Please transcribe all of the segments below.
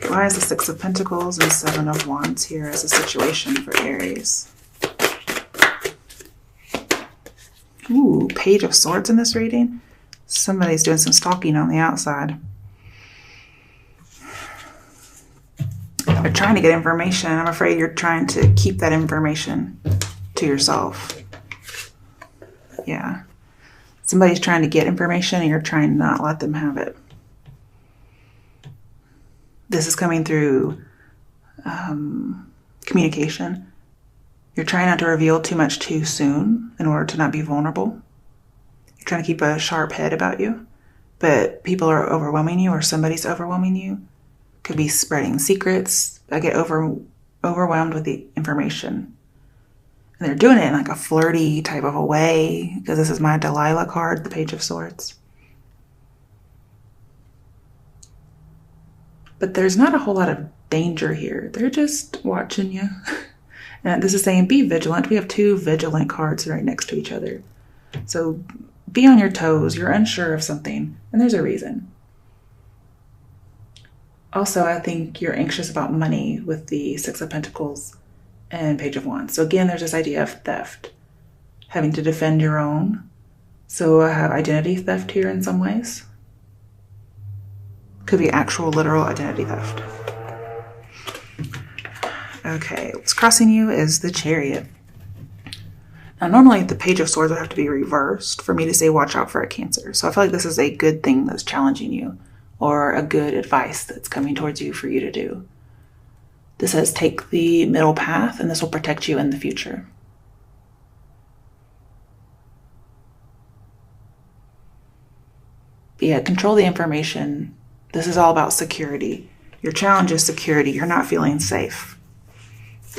Why is the Six of Pentacles and Seven of Wands here as a situation for Aries? Ooh, Page of Swords in this reading. Somebody's doing some stalking on the outside. They're trying to get information. I'm afraid you're trying to keep that information to yourself. Yeah. Somebody's trying to get information and you're trying to not let them have it. This is coming through communication. You're trying not to reveal too much too soon in order to not be vulnerable. You're trying to keep a sharp head about you, but people are overwhelming you or somebody's overwhelming you. Could be spreading secrets. I get overwhelmed with the information. And they're doing it in like a flirty type of a way, because this is my Delilah card, the Page of Swords. But there's not a whole lot of danger here. They're just watching you. And this is saying be vigilant. We have two vigilant cards right next to each other. So be on your toes. You're unsure of something, and there's a reason. Also, I think you're anxious about money with the Six of Pentacles and Page of Wands. So again, there's this idea of theft, having to defend your own. So I have identity theft here in some ways. Could be actual, literal identity theft. Okay, what's crossing you is the Chariot. Now, normally the Page of Swords would have to be reversed for me to say watch out for a Cancer. So I feel like this is a good thing that's challenging you, or a good advice that's coming towards you for you to do. This says take the middle path, and this will protect you in the future. But yeah, control the information. This is all about security. Your challenge is security. You're not feeling safe.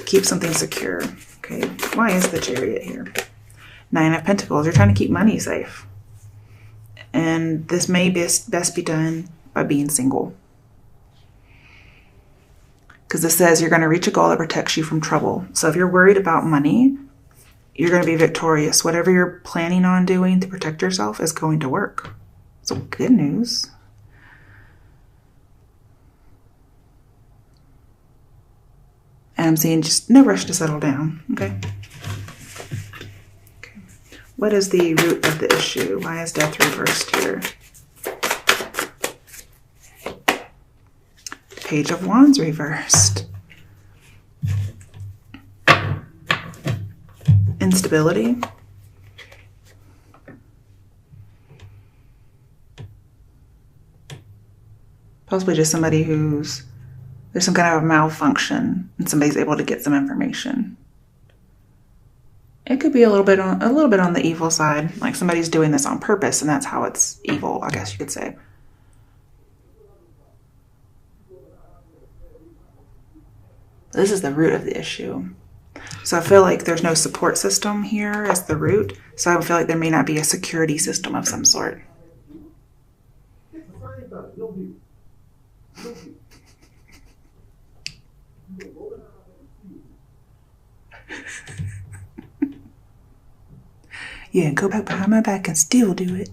Keep something secure. Okay, why is the Chariot here? Nine of Pentacles. You're trying to keep money safe. And this may best be done by being single. Because this says you're going to reach a goal that protects you from trouble. So if you're worried about money, you're going to be victorious. Whatever you're planning on doing to protect yourself is going to work. So good news. And I'm seeing just no rush to settle down, okay? Okay. What is the root of the issue? Why is death reversed here? Page of Wands reversed. Instability. Possibly just somebody who's, there's some kind of a malfunction and somebody's able to get some information. It could be a little bit on the evil side, like somebody's doing this on purpose and that's how it's evil, I guess you could say. This is the root of the issue. So I feel like there's no support system here as the root. So I feel like there may not be a security system of some sort. Yeah, go back behind my back and still do it.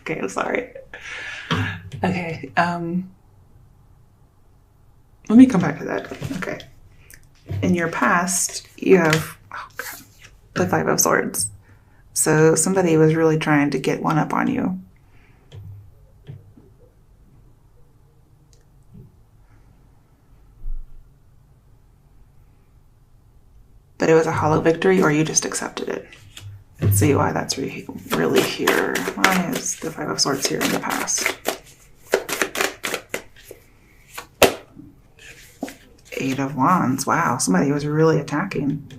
Okay, I'm sorry. Okay, let me come back to that. Okay. In your past, you have the Five of Swords. So somebody was really trying to get one up on you. But it was a hollow victory, or you just accepted it. Let's see why that's really here. Why is the Five of Swords here in the past? Eight of Wands. Wow, somebody was really attacking.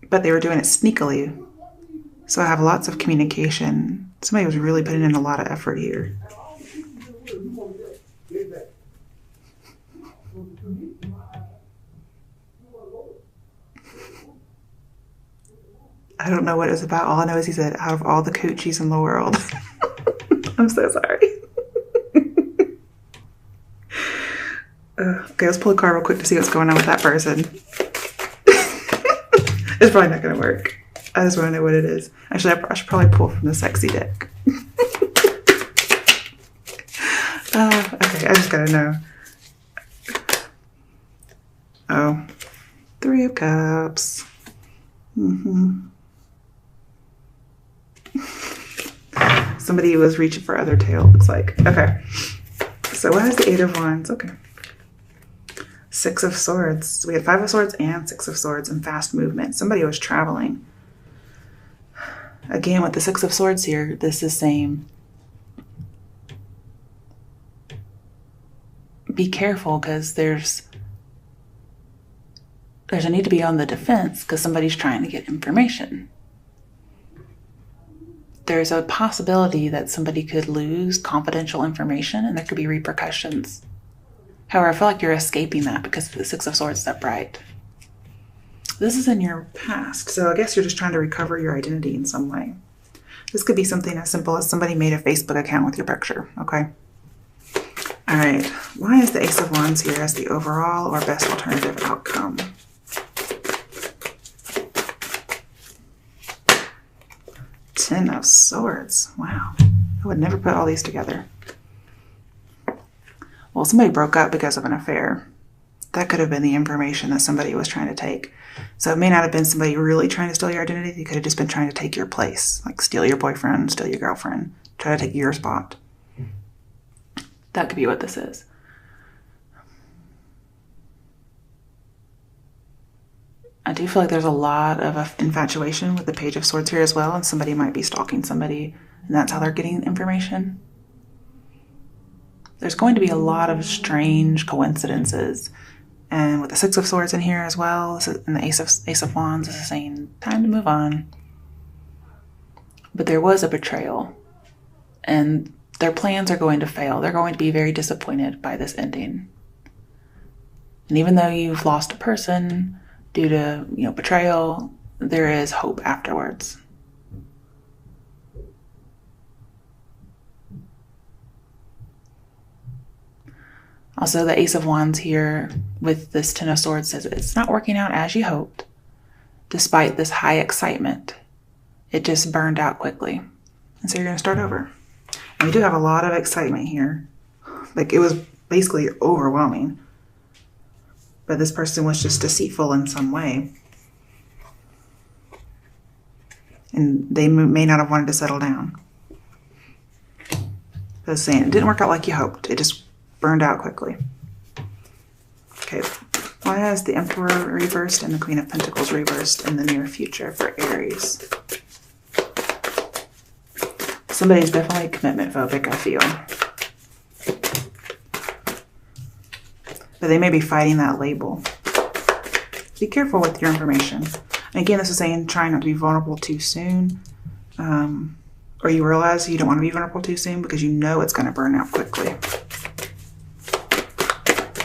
But they were doing it sneakily. So I have lots of communication. Somebody was really putting in a lot of effort here. I don't know what it was about. All I know is he said, out of all the coochies in the world. I'm so sorry. Okay, let's pull a card real quick to see what's going on with that person. It's probably not going to work. I just want to know what it is. Actually, I should probably pull from the sexy deck. Okay, I just gotta know. Oh, 3 of Cups. Somebody was reaching for other tail, looks like. Okay. So what has the 8 of Wands? Okay. 6 of Swords. So we had 5 of Swords and 6 of Swords and fast movement. Somebody was traveling. Again, with the 6 of Swords here, this is saying be careful because there's a need to be on the defense because somebody's trying to get information. There's a possibility that somebody could lose confidential information and there could be repercussions. However, I feel like you're escaping that because the 6 of Swords is upright. This is in your past, so I guess you're just trying to recover your identity in some way. This could be something as simple as somebody made a Facebook account with your picture, okay? All right, why is the Ace of Wands here as the overall or best alternative outcome? Ten of Swords. Wow. I would never put all these together. Well, somebody broke up because of an affair. That could have been the information that somebody was trying to take. So it may not have been somebody really trying to steal your identity. They could have just been trying to take your place. Like steal your boyfriend, steal your girlfriend, try to take your spot. That could be what this is. I do feel like there's a lot of infatuation with the Page of Swords here as well, and somebody might be stalking somebody, and that's how they're getting information. There's going to be a lot of strange coincidences, and with the 6 of Swords in here as well, and the Ace of Wands, this is saying time to move on. But there was a betrayal, and their plans are going to fail. They're going to be very disappointed by this ending. And even though you've lost a person due to, betrayal, there is hope afterwards. Also, the Ace of Wands here with this 10 of Swords says it's not working out as you hoped. Despite this high excitement, it just burned out quickly. And so you're going to start over. And we do have a lot of excitement here. Like, it was basically overwhelming. But this person was just deceitful in some way. And they may not have wanted to settle down. But it's saying it didn't work out like you hoped. It just burned out quickly. Okay. Why has the Emperor reversed and the Queen of Pentacles reversed in the near future for Aries? Somebody's definitely commitment phobic, I feel. But they may be fighting that label. Be careful with your information. And again, this is saying try not to be vulnerable too soon. Or you realize you don't want to be vulnerable too soon because you know it's going to burn out quickly.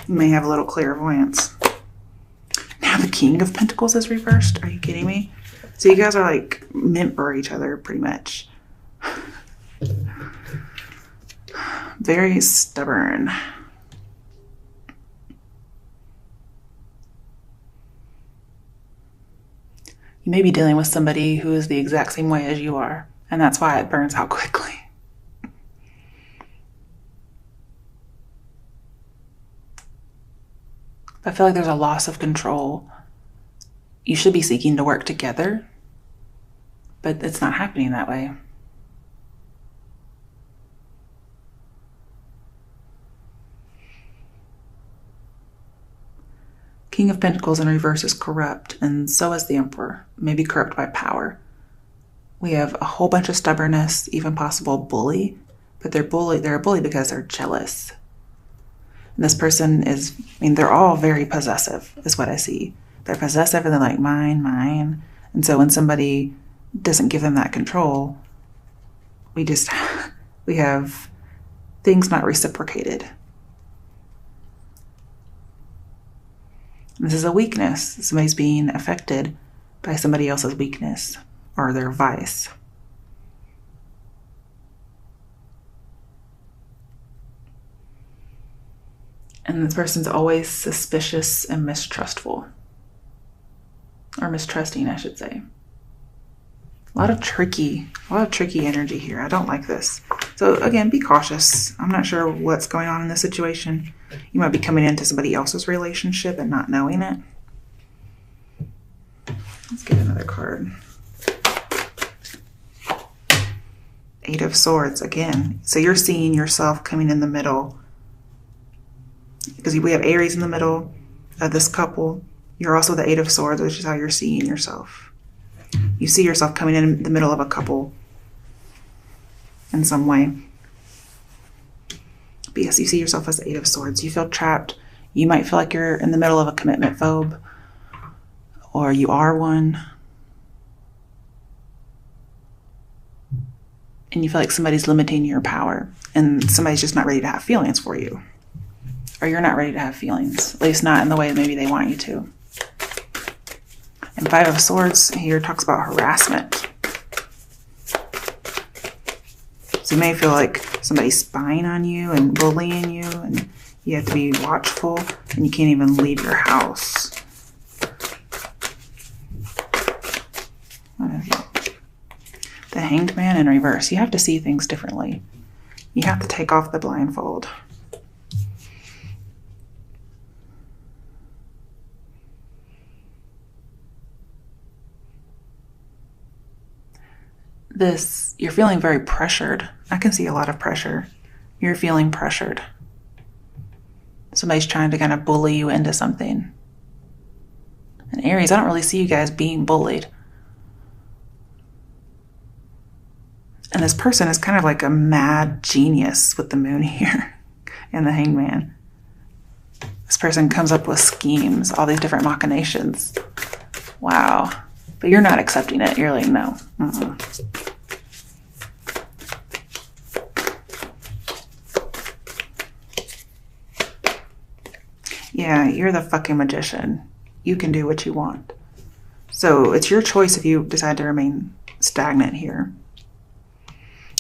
You may have a little clairvoyance. Now the King of Pentacles is reversed. Are you kidding me? So you guys are like meant for each other pretty much. Very stubborn. You may be dealing with somebody who is the exact same way as you are, and that's why it burns out quickly. I feel like there's a loss of control. You should be seeking to work together, but it's not happening that way. King of Pentacles in reverse is corrupt, and so is the Emperor, maybe corrupt by power. We have a whole bunch of stubbornness, even possible bully, but they're a bully because they're jealous. And this person is, they're all very possessive, is what I see. They're possessive and they're like, mine, mine. And so when somebody doesn't give them that control, we have things not reciprocated. This is a weakness. Somebody's being affected by somebody else's weakness or their vice. And this person's always suspicious and mistrustful. Or mistrusting, I should say. A lot of tricky energy here. I don't like this. So again, be cautious. I'm not sure what's going on in this situation. You might be coming into somebody else's relationship and not knowing it. Let's get another card. 8 of Swords again. So you're seeing yourself coming in the middle. Because we have Aries in the middle of this couple. You're also the 8 of Swords, which is how you're seeing yourself. You see yourself coming in the middle of a couple in some way. But yes, you see yourself as the 8 of Swords. You feel trapped. You might feel like you're in the middle of a commitment phobe, or you are one. And you feel like somebody's limiting your power, and somebody's just not ready to have feelings for you. Or you're not ready to have feelings, at least not in the way that maybe they want you to. And 5 of Swords here talks about harassment. So you may feel like somebody's spying on you and bullying you, and you have to be watchful, and you can't even leave your house. What is it? The Hanged Man in reverse. You have to see things differently. You have to take off the blindfold. You're feeling very pressured. I can see a lot of pressure. You're feeling pressured. Somebody's trying to kind of bully you into something. And Aries, I don't really see you guys being bullied. And this person is kind of like a mad genius with the moon here and the Hanged Man. This person comes up with schemes, all these different machinations. Wow. But you're not accepting it. You're like, no. Yeah, you're the fucking magician. You can do what you want. So it's your choice if you decide to remain stagnant here.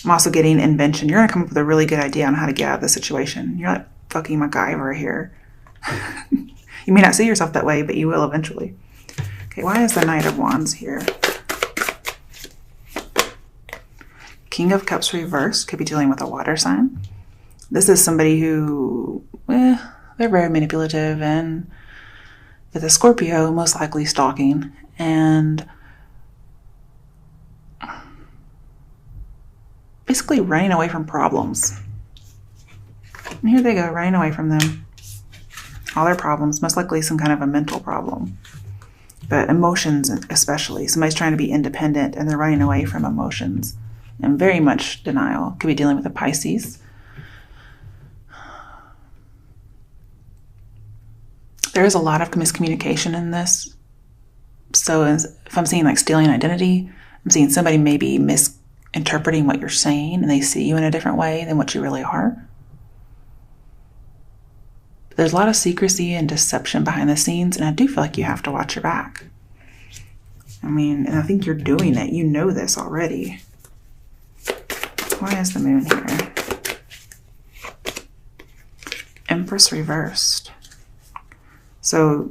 I'm also getting invention. You're going to come up with a really good idea on how to get out of the situation. You're like fucking MacGyver here. You may not see yourself that way, but you will eventually. Okay, why is the Knight of Wands here? King of Cups reversed. Could be dealing with a water sign. This is somebody who, they're very manipulative, and with a Scorpio, most likely stalking, and basically running away from problems. And here they go, running away from them. All their problems, most likely some kind of a mental problem. But emotions especially. Somebody's trying to be independent and they're running away from emotions. And very much denial. Could be dealing with a Pisces. There is a lot of miscommunication in this. So if I'm seeing like stealing identity, I'm seeing somebody maybe misinterpreting what you're saying and they see you in a different way than what you really are. But there's a lot of secrecy and deception behind the scenes, and I do feel like you have to watch your back. I mean, and I think you're doing it. You know this already. Why is the moon here? Empress reversed. So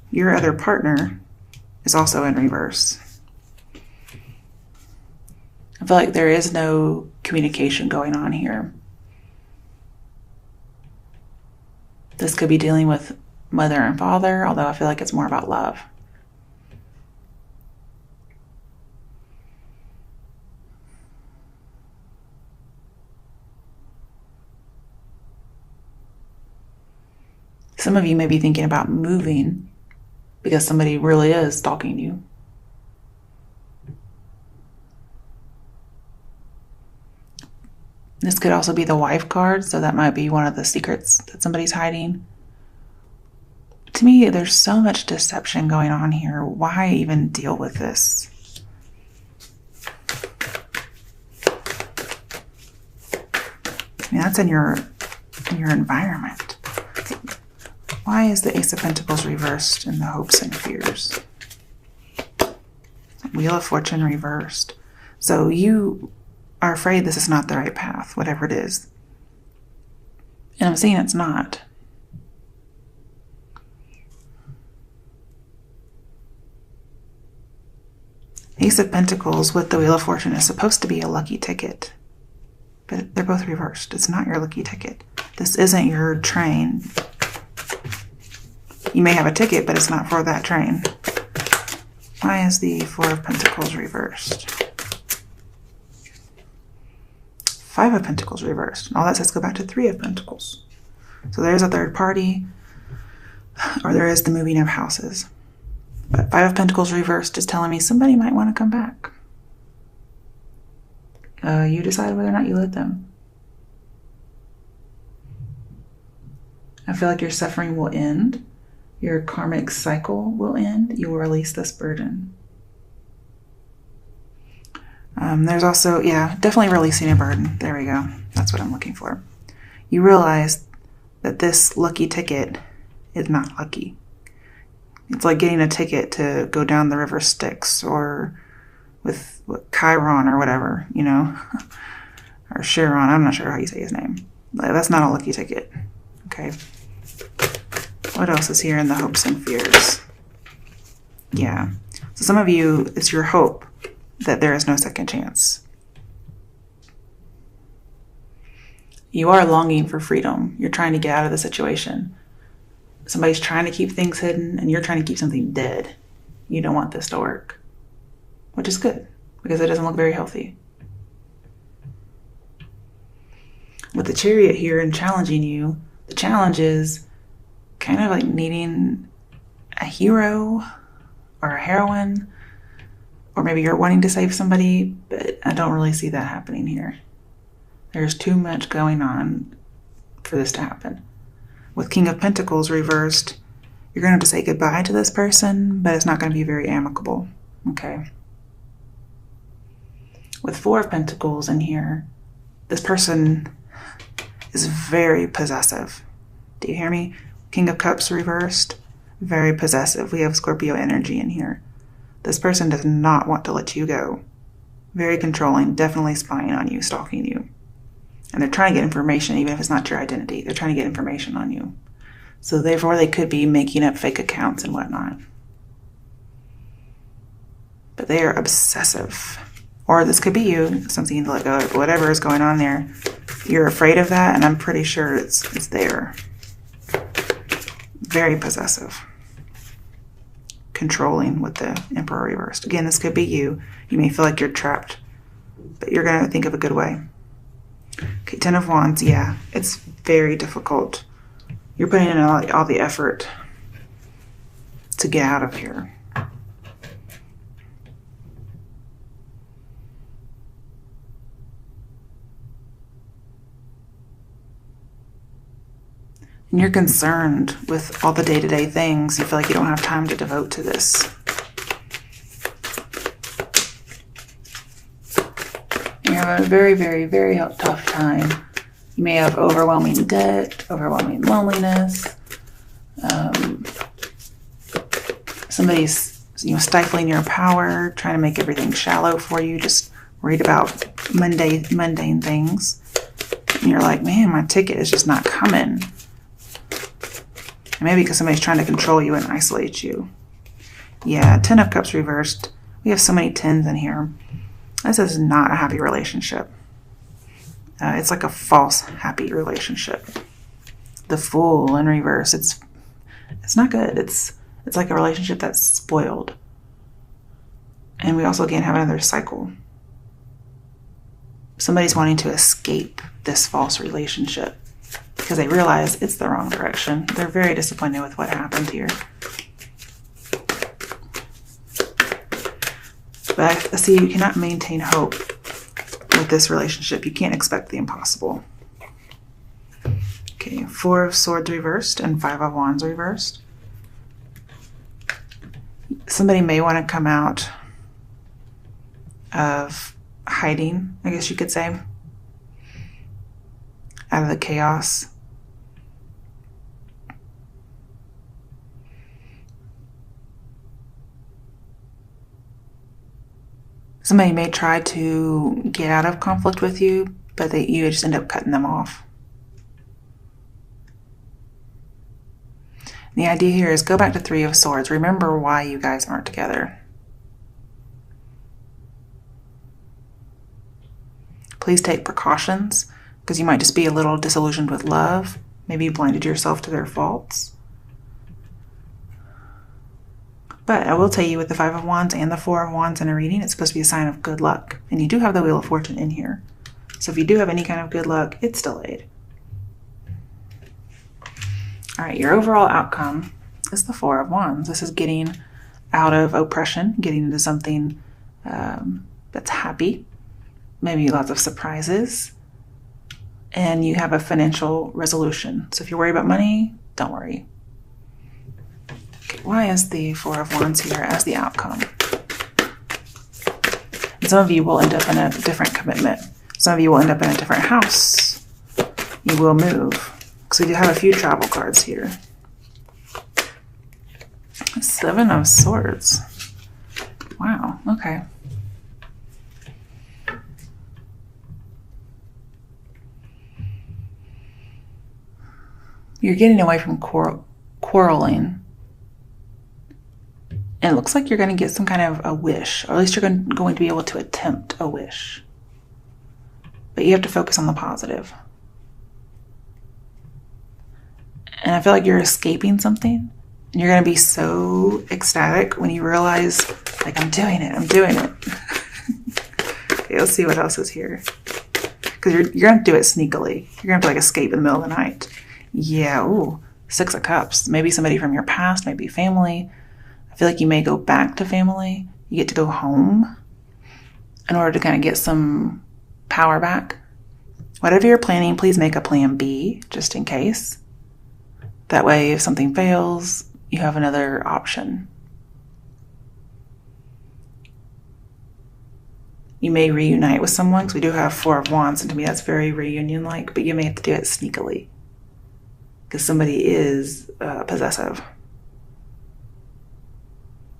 your other partner is also in reverse. I feel like there is no communication going on here. This could be dealing with mother and father, although I feel like it's more about love. Some of you may be thinking about moving because somebody really is stalking you. This could also be the wife card, so that might be one of the secrets that somebody's hiding. To me, there's so much deception going on here. Why even deal with this? I mean, that's in your environment. Why is the Ace of Pentacles reversed in the hopes and fears? Wheel of Fortune reversed. So you are afraid this is not the right path, whatever it is. And I'm seeing it's not. Ace of Pentacles with the Wheel of Fortune is supposed to be a lucky ticket. but they're both reversed. It's not your lucky ticket. This isn't your train. You may have a ticket, but it's not for that train. Why is the Four of Pentacles reversed? Five of Pentacles reversed. And all that says go back to Three of Pentacles. So there's a third party, or there is the moving of houses. But Five of Pentacles reversed is telling me somebody might want to come back. You decide whether or not you let them. I feel like your suffering will end. Your karmic cycle will end. You will release this burden. There's also, yeah, definitely releasing a burden. There we go. That's what I'm looking for. You realize that this lucky ticket is not lucky. It's like getting a ticket to go down the river Styx or with Chiron or whatever, you know, or Chiron. I'm not sure how you say his name. That's not a lucky ticket. Okay. What else is here in the hopes and fears? Yeah. So some of you, it's your hope that there is no second chance. You are longing for freedom. You're trying to get out of the situation. Somebody's trying to keep things hidden and you're trying to keep something dead. You don't want this to work, which is good because it doesn't look very healthy. With the Chariot here and challenging you, the challenge is kind of like needing a hero or a heroine, or maybe you're wanting to save somebody, but I don't really see that happening here. There's too much going on for this to happen. With King of Pentacles reversed, you're going to have to say goodbye to this person, but it's not going to be very amicable. Okay. With Four of Pentacles in here, this person is very possessive. Do you hear me? King of Cups reversed, very possessive. We have Scorpio energy in here. This person does not want to let you go. Very controlling, definitely spying on you, stalking you. And they're trying to get information, even if it's not your identity. They're trying to get information on you. So therefore, they could be making up fake accounts and whatnot. But they are obsessive. Or this could be you, something to let go of. Whatever is going on there, you're afraid of that, and I'm pretty sure it's there. Very possessive. Controlling with the Emperor reversed. Again, this could be you. You may feel like you're trapped, but you're going to think of a good way. Okay, Ten of Wands, yeah, it's very difficult. You're putting in all the effort to get out of here. And you're concerned with all the day-to-day things. You feel like you don't have time to devote to this. You're having a very, very, very tough time. You may have overwhelming debt, overwhelming loneliness. Somebody's stifling your power, trying to make everything shallow for you. Just worried about mundane things. And you're like, man, my ticket is just not coming. And maybe because somebody's trying to control you and isolate you. Yeah, Ten of Cups reversed. We have so many tens in here. This is not a happy relationship. It's like a false happy relationship. The Fool in reverse. It's not good. It's like a relationship that's spoiled. And we also again have another cycle. Somebody's wanting to escape this false relationship because they realize it's the wrong direction. They're very disappointed with what happened here. But I see you cannot maintain hope with this relationship. You can't expect the impossible. Okay, Four of Swords reversed and Five of Wands reversed. Somebody may want to come out of hiding, I guess you could say, out of the chaos. Somebody may try to get out of conflict with you, but you just end up cutting them off. The idea here is go back to Three of Swords. Remember why you guys aren't together. Please take precautions because you might just be a little disillusioned with love. Maybe you blinded yourself to their faults. But I will tell you with the Five of Wands and the Four of Wands in a reading, it's supposed to be a sign of good luck. And you do have the Wheel of Fortune in here. So if you do have any kind of good luck, it's delayed. All right, your overall outcome is the Four of Wands. This is getting out of oppression, getting into something that's happy, maybe lots of surprises, and you have a financial resolution. So if you're worried about money, don't worry. Okay, why is the Four of Wands here as the outcome? And some of you will end up in a different commitment. Some of you will end up in a different house. You will move. So we do have a few travel cards here. Seven of Swords. Wow, okay. You're getting away from quarreling. And it looks like you're going to get some kind of a wish, or at least you're going to be able to attempt a wish. But you have to focus on the positive. And I feel like you're escaping something. And you're going to be so ecstatic when you realize, like, I'm doing it. Okay, let's see what else is here. Because you're going to do it sneakily. You're going to like escape in the middle of the night. Yeah, ooh, Six of Cups. Maybe somebody from your past, maybe family. I feel like you may go back to family. You get to go home in order to kind of get some power back. Whatever you're planning, please make a plan B, just in case. That way, if something fails, you have another option. You may reunite with someone, because we do have Four of Wands, and to me that's very reunion-like, but you may have to do it sneakily, because somebody is possessive.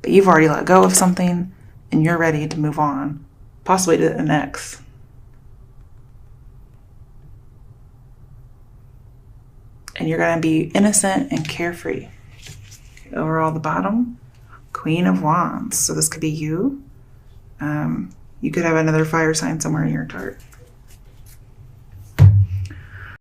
But you've already let go of something, and you're ready to move on, possibly to the next. And you're going to be innocent and carefree. Okay, overall, the bottom, Queen of Wands. So this could be you. You could have another fire sign somewhere in your chart.